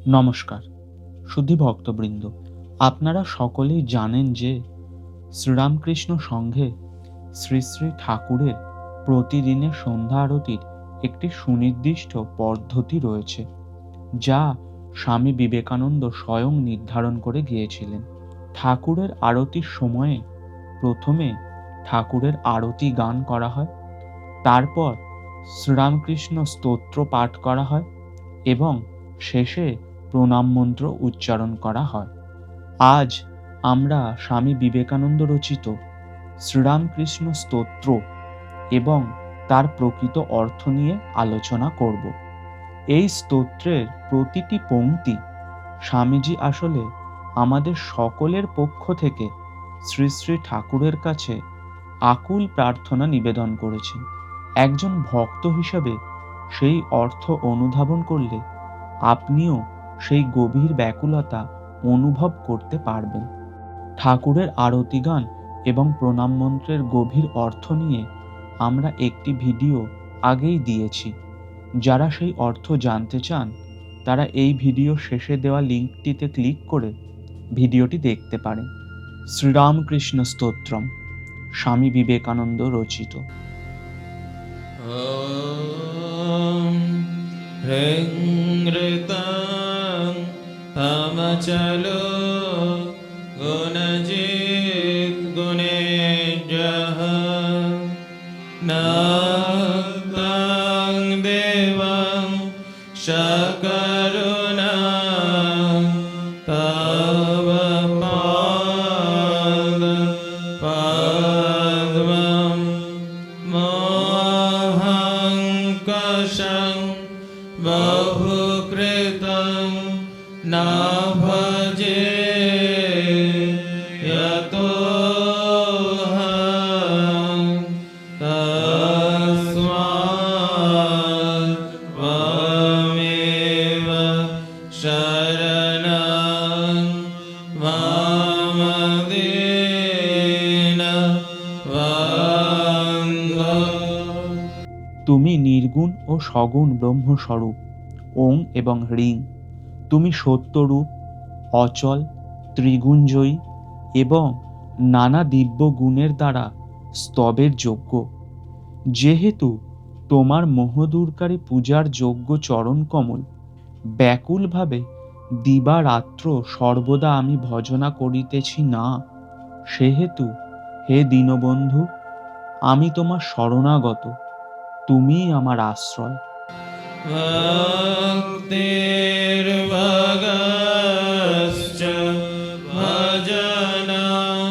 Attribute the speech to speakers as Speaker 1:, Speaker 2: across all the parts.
Speaker 1: নমস্কার শুধু ভক্তবৃন্দ, আপনারা সকলেই জানেন যে শ্রীরামকৃষ্ণ সংঘে শ্রী শ্রী ঠাকুরের প্রতিদিনের সন্ধ্যা আরতির একটি সুনির্দিষ্ট পদ্ধতি রয়েছে, যা স্বামী বিবেকানন্দ স্বয়ং নির্ধারণ করে গিয়েছিলেন। ঠাকুরের আরতির সময়ে প্রথমে ঠাকুরের আরতি গান করা হয়, তারপর শ্রীরামকৃষ্ণ স্তোত্র পাঠ করা হয় এবং শেষে প্রণাম মন্ত্র উচ্চারণ করা হয়। আজ আমরা স্বামী বিবেকানন্দ রচিত শ্রীরামকৃষ্ণ স্তোত্র এবং তার প্রকৃত অর্থ নিয়ে আলোচনা করব। এই স্তোত্রের প্রতিটি পংক্তি স্বামীজি আসলে আমাদের সকলের পক্ষ থেকে শ্রী শ্রী ঠাকুরের কাছে আকুল প্রার্থনা নিবেদন করেছেন। একজন ভক্ত হিসেবে সেই অর্থ অনুধাবন করলে আপনিও সেই গভীর ব্যাকুলতা অনুভব করতে পারবেন। ঠাকুরের আরতি গান এবং প্রণাম মন্ত্রের গভীর অর্থ নিয়ে আমরা একটি ভিডিও আগেই দিয়েছি। যারা সেই অর্থ জানতে চান তারা এই ভিডিও শেষে দেওয়া লিঙ্কটিতে ক্লিক করে ভিডিওটি দেখতে পারেন। শ্রীরামকৃষ্ণ স্তোত্রম, স্বামী বিবেকানন্দ রচিত।
Speaker 2: ॐ ह्रीं ऋतां तमचलो गुणजित् गुणेभ्यः नक्तं देवं शकरुणा तव पादपद्मं मोहङ्कषं बहुकृतं न भजे यतोऽहं तस्मात् त्वमेव शरणं मम दीनबन्धो।
Speaker 1: তুমি নির্গুণ ও সগুণ ব্রহ্মস্বরূপ ওং এবং হ্রিং। তুমি সত্যরূপ, অচল, ত্রিগুণজয়ী এবং নানা দিব্য গুণের দ্বারা স্তবের যোগ্য। যেহেতু তোমার মোহদূরকারী পূজার যোগ্য চরণ কমল ব্যাকুলভাবে দিবারাত্র সর্বদা আমি ভজনা করিতেছি না, সেহেতু হে দীনবন্ধু, আমি তোমার শরণাগত, তুমিই আমার আশ্রয়।
Speaker 2: भक्तिर्भगश्च भजनं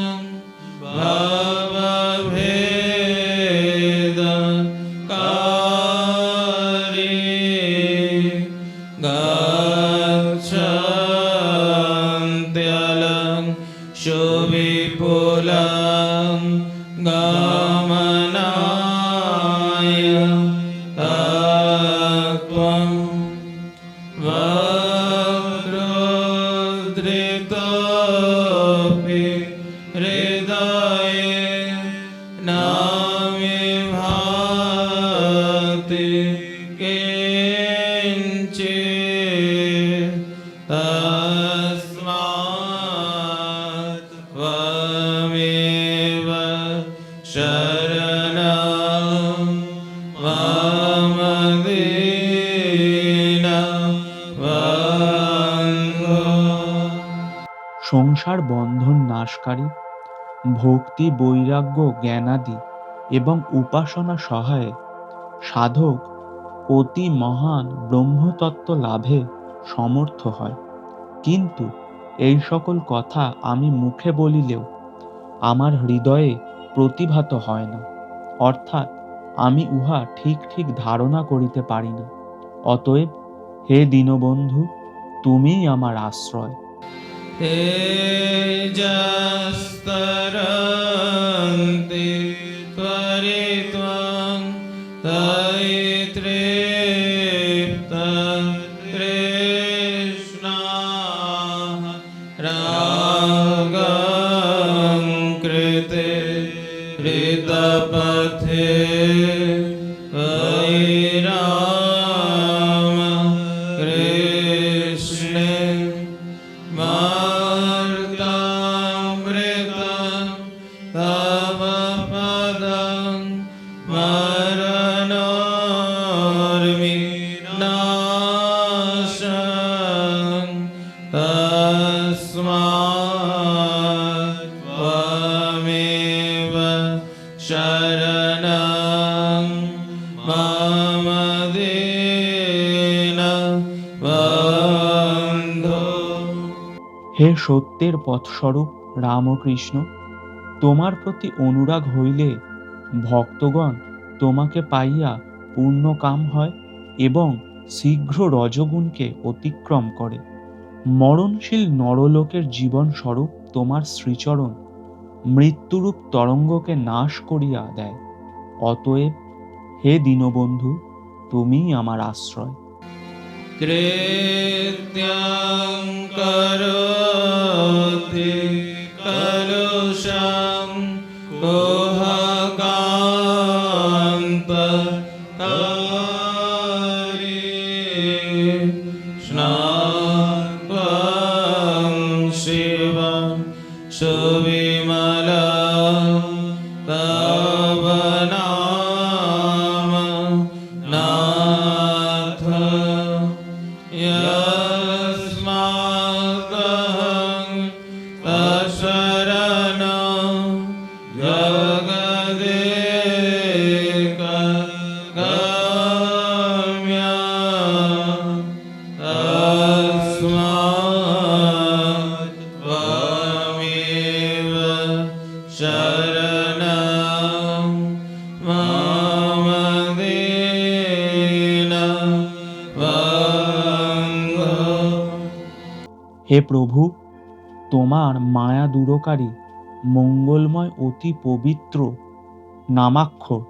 Speaker 2: भवभेदकारी गच्छन्त्यलं सुविपुलं गमनाय तत्त्वं वक्रोद्धृतोऽपि हृदये नामे भाति किञ्चित् तस्मात् त्वमेव शरणं मम दीनबन्धो।
Speaker 1: সংসার বন্ধন নাশকারী, ভক্তি বৈরাগ্য জ্ঞানাদি এবং উপাসনা সহায়ে সাধক অতি মহান ব্রহ্মতত্ত্ব লাভে সমর্থ হয়। কিন্তু এই সকল কথা আমি মুখে বলিলেও আমার হৃদয়ে প্রতিভাত হয় না, অর্থাৎ আমি উহা ঠিক ঠিক ধারণা করিতে পারি না। অতএব হে দীনবন্ধু, তুমিই আমার আশ্রয়।
Speaker 2: तेजस्तरन्ति त्वरित्वं तैत्रेप्तं कृष्णाः रागं कृते हृतपथे वैराम कृष्ण তস্নে মার্তামৃতম তব পদম মরণোর্মিনাশং তস্মাৎ ত্বমেব শরণং মম দীন বন্ধু।
Speaker 1: হে সত্যের পথস্বরূপ রামকৃষ্ণ, তোমার প্রতি অনুরাগ হইলে ভক্তগণ তোমাকে পাইয়া পূর্ণকাম হয় এবং শীঘ্র রজগুণকে অতিক্রম করে। মরণশীল নরলোকের জীবন স্বরূপ তোমার শ্রীচরণ মৃত্যুরূপ তরঙ্গকে নাশ করিয়া দেয়। অতএব হে দীনবন্ধু, তুমিই আমার আশ্রয়।
Speaker 2: কৃত্যং করোতি কলুষং কুহকান্ত তারি স্নাপং শিব সুবিমলং তব নাম নাথ यस्माकं तशरणं जगदेकगम्यं तस्मात् त्वमेव शरणं मम दीन बन्धु।
Speaker 1: হে প্রভু, তোমার মায়া দূরকারী মঙ্গলময় অতি পবিত্র নামাক্ষর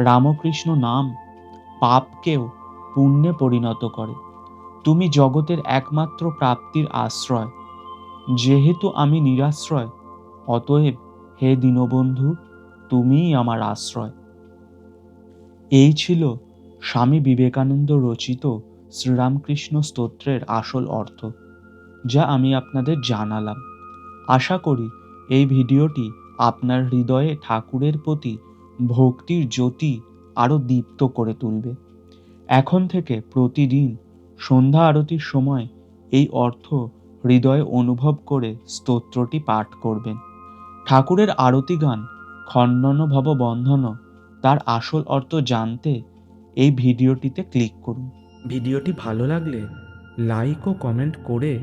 Speaker 1: রামকৃষ্ণ নাম পাপকেও পুণ্যে পরিণত করে। তুমি জগতের একমাত্র প্রাপ্তির আশ্রয়। যেহেতু আমি নিরাশ্রয়, অতএব হে দীনবন্ধু, তুমিই আমার আশ্রয়। এই ছিল স্বামী বিবেকানন্দ রচিত শ্রীরামকৃষ্ণ স্তোত্রের আসল অর্থ, যা আমি আপনাদের জানালাম। আশা করি এই ভিডিওটি আপনার হৃদয়ে ঠাকুরের প্রতি ভক্তির জ্যোতি আরও দীপ্ত করে তুলবে। এখন থেকে প্রতিদিন সন্ধ্যা আরতির সময় এই অর্থ হৃদয়ে অনুভব করে স্তোত্রটি পাঠ করবেন। ঠাকুরের আরতি গান খণ্ডন ভব বন্ধন তার আসল অর্থ জানতে এই ভিডিওটিতে ক্লিক করুন। ভিডিওটি ভালো লাগলে লাইক ও কমেন্ট করে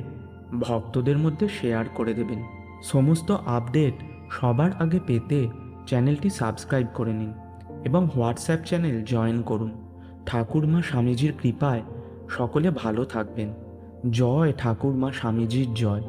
Speaker 1: ভক্তদের মধ্যে শেয়ার করে দেবেন। সমস্ত আপডেট সবার আগে পেতে চ্যানেলটি সাবস্ক্রাইব করে নিন এবং হোয়াটসঅ্যাপ চ্যানেল জয়েন করুন। ঠাকুরমা স্বামীজির কৃপায় সকলে ভালো থাকবেন। জয় ঠাকুরমা স্বামীজির জয়।